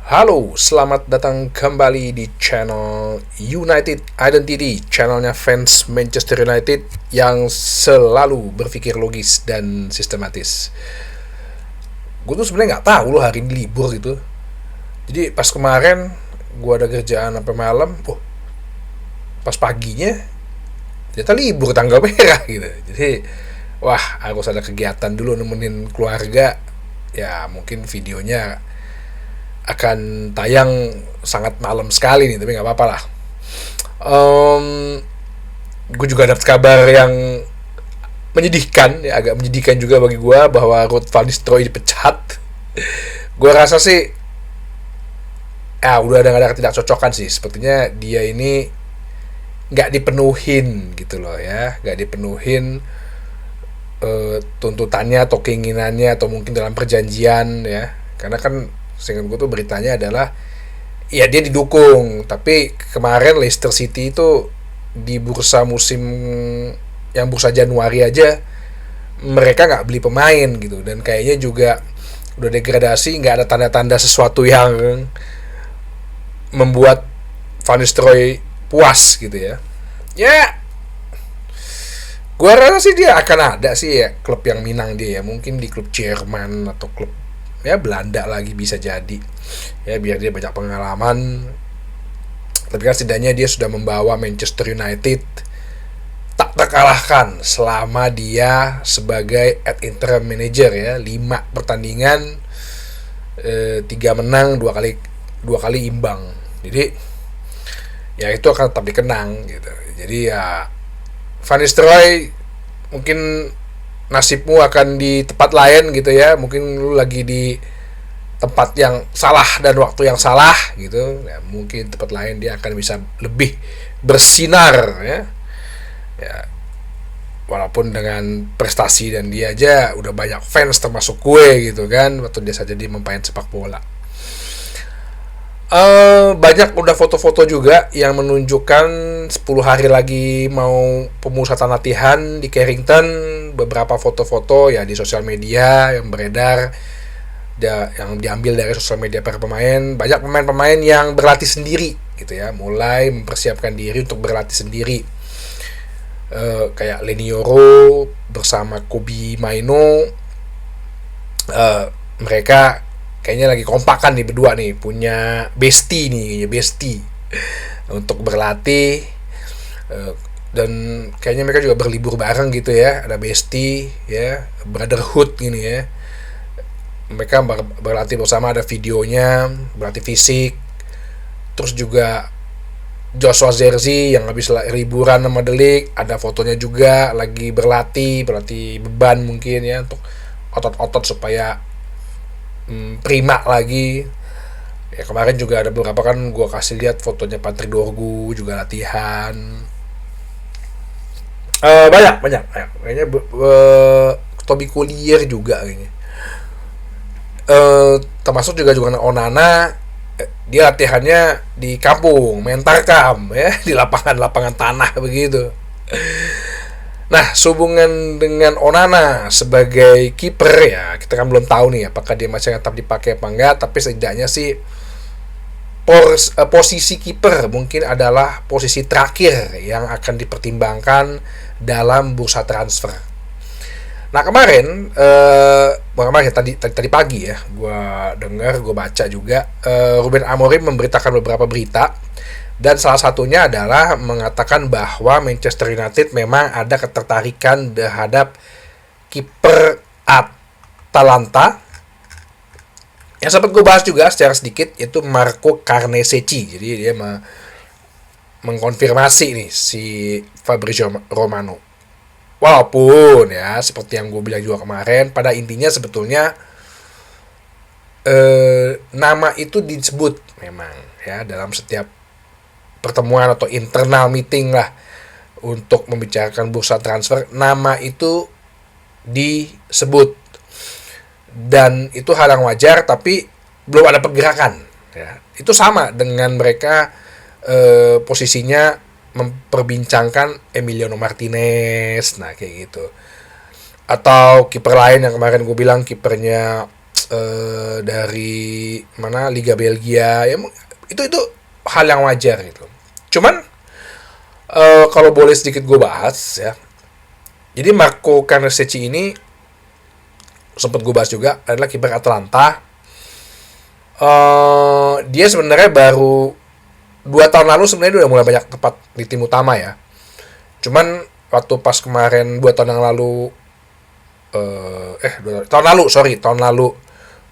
Halo, selamat datang kembali di channel United Identity, channelnya fans Manchester United yang selalu berpikir logis dan sistematis. Gue tuh sebenarnya nggak tahu loh hari ini libur gitu. Jadi pas kemarin gue ada kerjaan sampai malam, pas paginya ternyata libur tanggal merah gitu. Jadi wah, harus ada kegiatan dulu nemenin keluarga. Ya mungkin videonya akan tayang sangat malam sekali nih, tapi nggak apa-apa lah. Gue juga dapat kabar yang menyedihkan, ya agak menyedihkan juga bagi gue, bahwa Ruud van Nistelrooy dipecat. Gue rasa sih udah ada ketidakcocokan sih, sepertinya dia ini nggak dipenuhin gitu loh ya, nggak dipenuhin tuntutannya atau keinginannya, atau mungkin dalam perjanjian ya, karena kan seingat gue tuh beritanya adalah ya dia didukung, tapi kemarin Leicester City itu di bursa musim yang bursa Januari aja mereka nggak beli pemain gitu, dan kayaknya juga udah degradasi, nggak ada tanda-tanda sesuatu yang membuat Van Nistelrooy puas gitu ya. Ya, gue rasa sih dia akan ada sih ya klub yang minang dia ya, mungkin di klub Jerman atau klub ya Belanda lagi bisa jadi ya, biar dia banyak pengalaman. Tapi kan setidaknya dia sudah membawa Manchester United tak terkalahkan selama dia sebagai ad interim manager ya, 5 pertandingan, 3 menang, dua kali imbang. Jadi ya itu akan tetap dikenang gitu. Jadi ya Van Nistelrooy, mungkin nasibmu akan di tempat lain gitu ya, mungkin lu lagi di tempat yang salah dan waktu yang salah gitu ya, mungkin tempat lain dia akan bisa lebih bersinar ya. Ya walaupun dengan prestasi, dan dia aja udah banyak fans termasuk gue gitu kan waktu dia saja di memain sepak bola. Banyak udah foto-foto juga yang menunjukkan 10 hari lagi mau pemusatan latihan di Carrington. Beberapa foto-foto ya di sosial media yang beredar, yang diambil dari sosial media para pemain. Banyak pemain-pemain yang berlatih sendiri gitu ya, mulai mempersiapkan diri untuk berlatih sendiri. Kayak Leny Yoro bersama Kobbie Mainoo, mereka kayaknya lagi kompakan nih berdua nih, punya bestie untuk berlatih. Dan kayaknya mereka juga berlibur bareng gitu ya, ada bestie ya, brotherhood gini ya. Mereka berlatih bersama, ada videonya, berlatih fisik. Terus juga Joshua Zirkzee yang habis liburan sama The Ligt, ada fotonya juga lagi berlatih beban mungkin ya, untuk otot-otot supaya prima lagi ya. Kemarin juga ada beberapa kan gue kasih lihat fotonya Patrick Dorgu juga latihan. Banyak kayaknya Toby Collier juga kayaknya, termasuk juga Onana. Dia latihannya di kampung, main tarkam ya, di lapangan tanah begitu. Nah, sehubungan dengan Onana sebagai kiper ya, kita kan belum tahu nih apakah dia masih tetap dipakai apa enggak, tapi setidaknya sih posisi kiper mungkin adalah posisi terakhir yang akan dipertimbangkan dalam bursa transfer. Nah kemarin tadi pagi ya, gue baca juga, Ruben Amorim memberitakan beberapa berita, dan salah satunya adalah mengatakan bahwa Manchester United memang ada ketertarikan terhadap kiper Atalanta yang sempat gue bahas juga secara sedikit, yaitu Marco Carnesecchi. Jadi dia mengkonfirmasi nih si Fabrizio Romano. Walaupun ya seperti yang gue bilang juga kemarin, pada intinya sebetulnya nama itu disebut memang ya dalam setiap pertemuan atau internal meeting lah untuk membicarakan bursa transfer, nama itu disebut, dan itu hal yang wajar, tapi belum ada pergerakan ya. Itu sama dengan mereka posisinya memperbincangkan Emiliano Martinez, nah kayak gitu, atau kiper lain yang kemarin gue bilang kipernya dari mana Liga Belgia ya, itu hal yang wajar gitu. Cuman kalau boleh sedikit gue bahas ya, jadi Marco Carnesecchi ini sempat gue bahas juga, adalah kiper Atalanta. Dia sebenarnya baru 2 tahun lalu sebenarnya udah mulai banyak tempat di tim utama ya. Cuman waktu pas kemarin 2 tahun yang lalu tahun lalu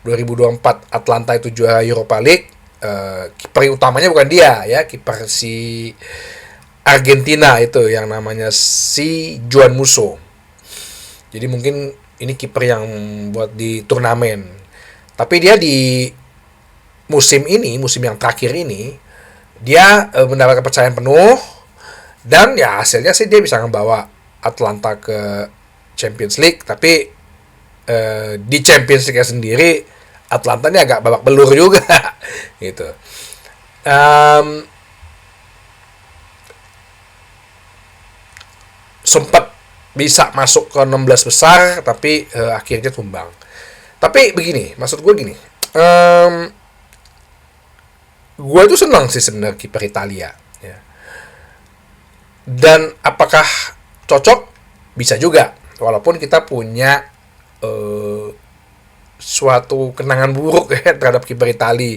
2024 Atlanta itu juara Europa League, kiper utamanya bukan dia ya, kiper si Argentina itu yang namanya si Juan Musso. Jadi mungkin ini kiper yang buat di turnamen. Tapi dia di musim yang terakhir ini, dia mendapat kepercayaan penuh, dan ya hasilnya sih dia bisa membawa Atlanta ke Champions League. Tapi di Champions League sendiri Atlanta ini agak babak belur juga gitu. Sempat bisa masuk ke 16 besar, tapi akhirnya tumbang. Tapi begini, maksud gue gini, gue tuh senang sih sebenarnya kiper Italia ya. Dan apakah cocok? Bisa juga, walaupun kita punya suatu kenangan buruk ya terhadap kiper Italia.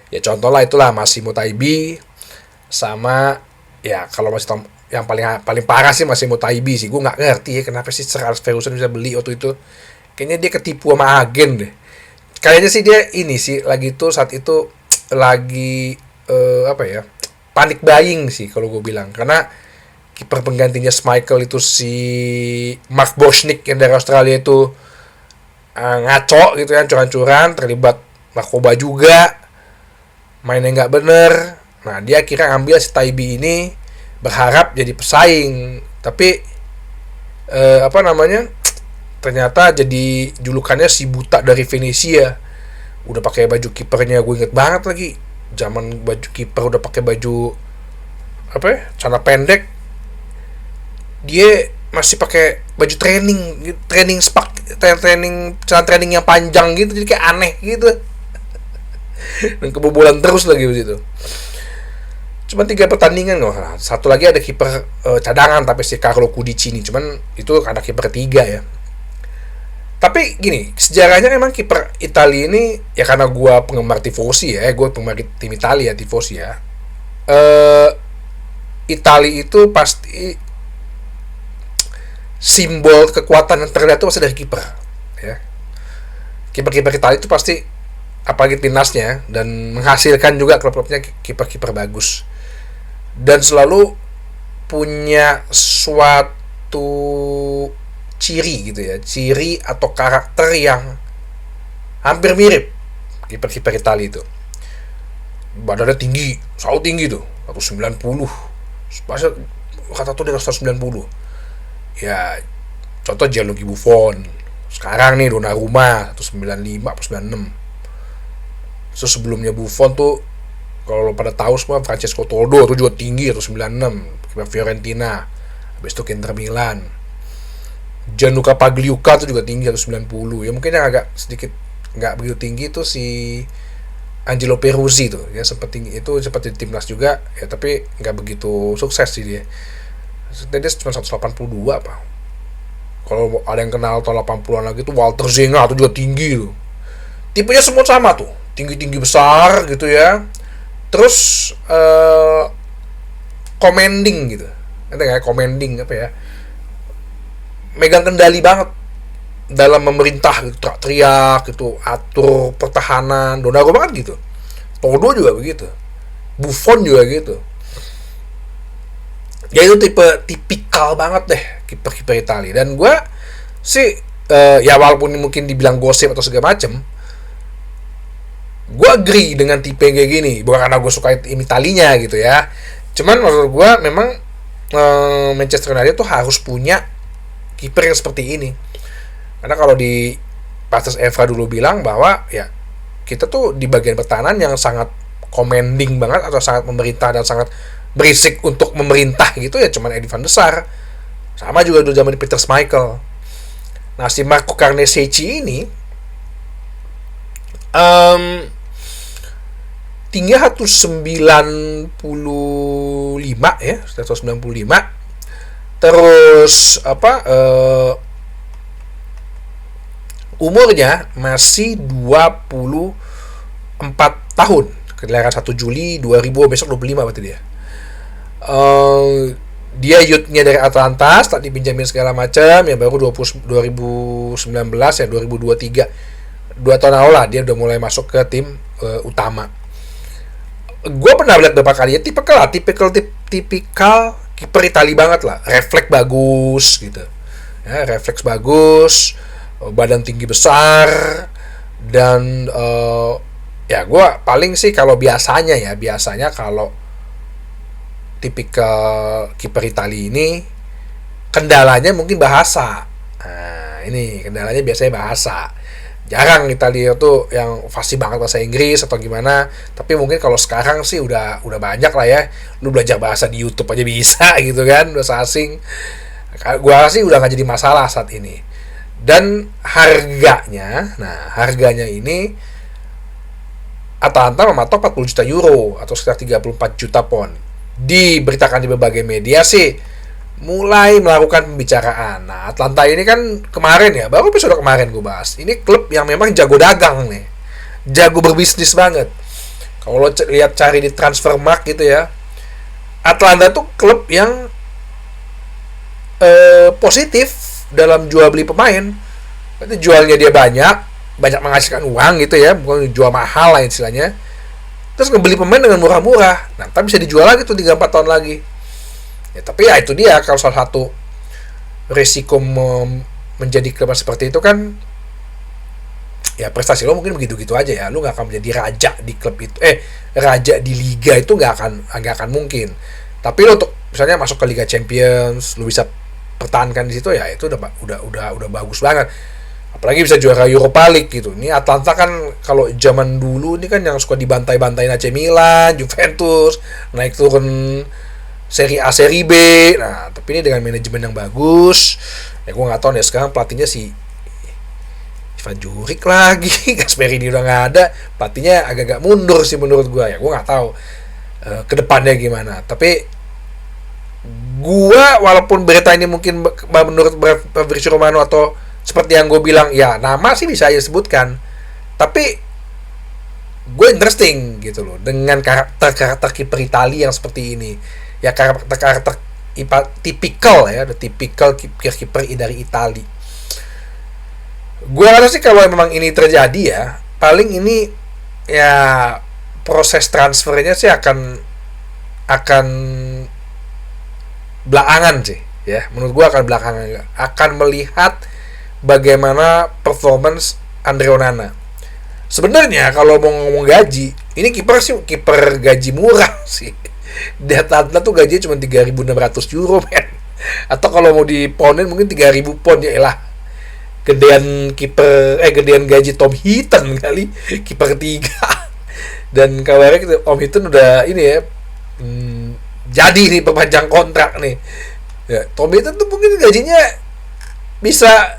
Ya contoh lah itulah Massimo Taibi, sama ya kalau masih yang paling parah sih Massimo Taibi sih. Gue nggak ngerti ya kenapa sih Sir Alex Ferguson bisa beli waktu itu. Kayaknya dia ketipu sama agen deh. Kayaknya sih dia ini sih lagi tuh saat itu lagi panic buying sih kalau gue bilang, karena kiper penggantinya Schmeichel itu si Mark Boschnick yang dari Australia itu ngaco gitu ya, curan-curan, terlibat narkoba juga, mainnya nggak bener. Nah dia akhirnya ambil si Taibi ini berharap jadi pesaing, tapi ternyata jadi julukannya si buta dari Venesia. Udah pakai baju kipernya, gue inget banget lagi zaman baju kiper udah pakai baju celana pendek, dia masih pakai baju training celana training yang panjang gitu, jadi kayak aneh gitu dan kebobolan terus lagi begitu. Cuma 3 pertandingan loh. Satu lagi ada kiper cadangan tapi si Carlo Cudicini, cuman itu ada kiper 3 ya. Tapi gini, sejarahnya memang kiper Italia ini ya, karena gue penggemar tifosi ya, gue penggemar tim Italia tifosi ya. Italia itu pasti simbol kekuatan yang terlihat itu pasti dari kiper ya. Kiper-kiper Italia itu pasti, apalagi timnasnya, dan menghasilkan juga klub-klubnya kiper-kiper bagus, dan selalu punya suatu ciri gitu ya, ciri atau karakter yang hampir mirip kiper-kiper Italia itu. Badannya tinggi, selalu tinggi tuh, 190. Masa kata tuh dia 190. Ya, contoh Gianluigi Buffon. Sekarang nih Donnarumma 195 atau 96. So sebelumnya Buffon tuh, kalau lo pada tahu semua, Francesco Toldo tuh juga tinggi 196, kiper Fiorentina. Habis itu Inter Milan. Gianluca Pagliuca itu juga tinggi 190. Ya mungkin yang agak sedikit nggak begitu tinggi itu si Angelo Peruzzi tuh ya, sempat tinggi itu, sempat di timnas juga ya, tapi nggak begitu sukses sih dia. Dia cuma 182 apa. Kalau ada yang kenal tahun 80-an lagi tuh Walter Zenga tuh juga tinggi tuh. Tipenya semua sama tuh, tinggi-tinggi besar gitu ya. Terus commanding gitu. Nanti kayak commanding megang kendali banget dalam memerintah gitu, teriak gitu, atur pertahanan. Donnarumma banget gitu. Toldo juga begitu. Buffon juga gitu. Ya itu tipikal banget deh kiper-kiper Italia. Dan gue sih ya walaupun mungkin dibilang gosip atau segala macem, gue agree dengan tipe kayak gini. Bukan karena gue suka tim Italinya gitu ya. Cuman menurut gue memang Manchester United tuh harus punya kiper yang seperti ini. Karena kalau di Pastor Evra dulu bilang bahwa ya kita tuh di bagian pertahanan yang sangat commanding banget atau sangat memerintah dan sangat berisik untuk memerintah gitu ya, cuman Eddie van der Sar. Sama juga dulu zaman Peter Schmeichel. Nah si Marco Carnesecchi ini Um, Tingginya 195 ya, 195. Terus umurnya masih 24 tahun. Kelahiran 1 Juli 2000, besok 25 berarti dia. Dia youthnya dari Atlanta, tak dipinjamin segala macam, ya baru 2019 ya, 2023. 2 tahun lalu lah dia udah mulai masuk ke tim utama. Gue pernah lihat beberapa kali ya, tipikal kiper Itali banget lah, refleks bagus gitu ya, refleks bagus, badan tinggi besar, dan ya gue paling sih kalau biasanya kalau tipikal kiper Itali ini kendalanya mungkin bahasa. Nah, ini kendalanya biasanya bahasa. Jarang Italia tuh yang fasih banget bahasa Inggris atau gimana. Tapi mungkin kalau sekarang sih udah banyak lah ya. Lu belajar bahasa di YouTube aja bisa gitu kan, bahasa asing. Gua sih udah gak jadi masalah saat ini. Dan harganya ini Atalanta mematok 40 juta euro atau sekitar 34 juta pound. Diberitakan di berbagai media sih mulai melakukan pembicaraan. Nah, Atlanta ini kan kemarin ya, baru episode kemarin gue bahas. Ini klub yang memang jago dagang nih. Jago berbisnis banget. Kalau lo lihat cari di Transfermarkt gitu ya, Atlanta tuh klub yang positif dalam jual beli pemain. Berarti jualnya dia banyak menghasilkan uang gitu ya, bukan jual mahal lah istilahnya. Terus ngebeli pemain dengan murah-murah. Nah, tapi bisa dijual lagi tuh 3-4 tahun lagi. Ya, tapi ya itu dia, kalau salah satu resiko menjadi klub seperti itu kan, ya prestasi lo mungkin begitu-gitu aja ya, lo nggak akan menjadi raja di klub itu, raja di liga itu nggak akan mungkin. Tapi lo untuk misalnya masuk ke Liga Champions, lo bisa pertahankan di situ, ya itu udah bagus banget. Apalagi bisa juara Europa League gitu. Ini Atlanta kan kalau zaman dulu ini kan yang suka dibantai-bantain AC Milan, Juventus, naik turun Seri A, Seri B. Nah, tapi ini dengan manajemen yang bagus. Ya gue nggak tahu nih sekarang pelatihnya si Ivan Juric lagi. Gasperini udah nggak ada. Pelatihnya agak-agak mundur sih menurut gue. Ya gue nggak tahu kedepannya gimana. Tapi gue walaupun berita ini mungkin menurut Fabrizio Romano atau seperti yang gue bilang, ya nama sih bisa aja sebutkan. Tapi gue interesting gitu loh dengan karakter kiper Italia yang seperti ini. Ya karakter tipikal ya, the tipikal kiper dari Itali. Gue rasa sih kalau memang ini terjadi ya, paling ini ya proses transfernya sih akan belakangan sih ya. Menurut gue akan melihat bagaimana performance Andre Onana. Sebenarnya kalau mau ngomong gaji, ini kiper gaji murah sih. Di Atlanta tuh gajinya cuma 3.600 euro men. Atau kalau mau di poundin mungkin 3.000 pound, ya elah. Gedean gaji Tom Heaton kali, kiper ketiga. Dan kabarnya Tom Heaton udah ini ya, jadi nih perpanjang kontrak nih ya. Tom Heaton tuh mungkin gajinya bisa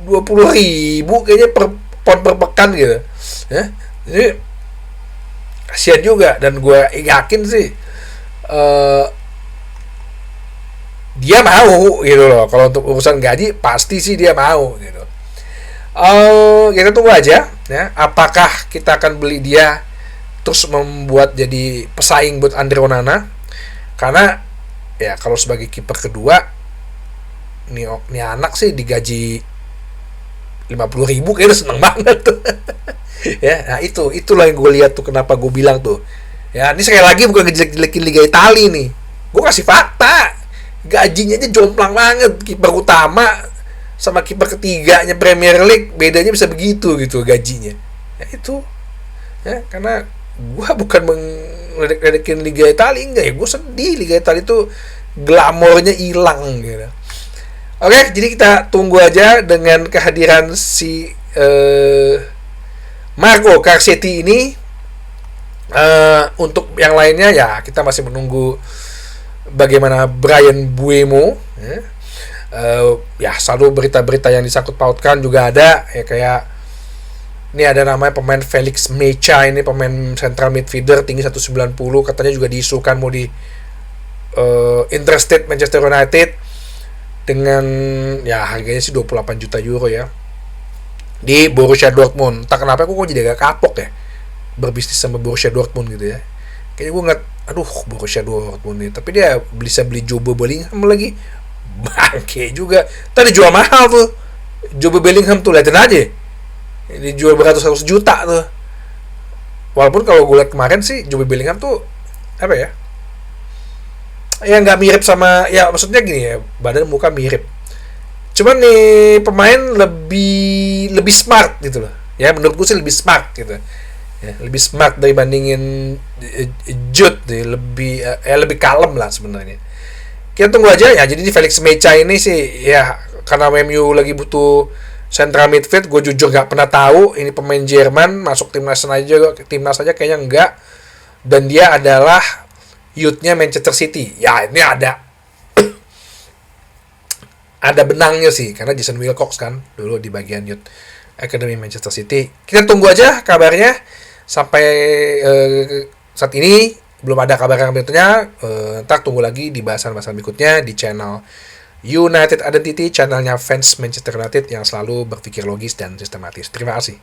20.000 kayaknya per pekan gitu ya. Jadi kasihan juga, dan gue yakin sih dia mau gitu loh. Kalau untuk urusan gaji pasti sih dia mau gitu. Kita tunggu aja ya, apakah kita akan beli dia terus membuat jadi pesaing buat Andre Onana. Karena ya kalau sebagai kiper kedua nih anak sih digaji 50.000 kayaknya seneng banget tuh. Ya, nah itulah yang gue lihat tuh, kenapa gue bilang tuh. Ya, ini sekali lagi bukan ngejelek-jelekin Liga Italia nih. Gue kasih fakta. Gajinya aja jomplang banget. Kiper utama sama kiper ketiganya Premier League bedanya bisa begitu gitu gajinya. Ya itu. Ya, karena gue bukan ngeledek-ledekin Liga Italia, enggak ya. Gue sedih Liga Italia itu glamornya hilang gitu. Oke, jadi kita tunggu aja dengan kehadiran si Marco Carcetti ini. Untuk yang lainnya ya kita masih menunggu bagaimana Brian Buemo ya. Ya selalu berita-berita yang disangkut pautkan juga ada ya, kayak Ini ada namanya pemain Felix Mecha, ini pemain central midfielder tinggi 190, katanya juga diisukan mau di Interstate Manchester United dengan ya harganya sih 28 juta euro ya di Borussia Dortmund. Tak kenapa aku kok jadi agak kapok ya berbisnis sama Borussia Dortmund gitu ya. Kayaknya gue ngeliat, aduh Borussia Dortmund nih, tapi dia bisa beli Jobe Bellingham lagi, bangke juga. Tadi jual mahal tuh Jobe Bellingham tuh, liatin aja dijual beratus-ratus juta tuh. Walaupun kalau gue liat kemarin sih Jobe Bellingham tuh apa ya, ya nggak mirip sama, ya maksudnya gini ya, badan muka mirip, cuman nih pemain lebih smart gitu loh ya, menurutku sih lebih smart gitu ya, lebih smart dibandingin Jude deh, lebih kalem lah sebenarnya. Kita tunggu aja ya. Jadi di Felix Mecha ini sih ya, karena MU lagi butuh central midfield, gue jujur nggak pernah tahu ini pemain Jerman masuk timnas aja kayaknya enggak, dan dia adalah youth-nya Manchester City. Ya ini ada benangnya sih, karena Jason Wilcox kan dulu di bagian youth Academy Manchester City. Kita tunggu aja kabarnya. Sampai saat ini belum ada kabar yang berikutnya. Ntar tunggu lagi di bahasan-bahasan berikutnya di channel United Identity, channelnya fans Manchester United yang selalu berpikir logis dan sistematis. Terima kasih.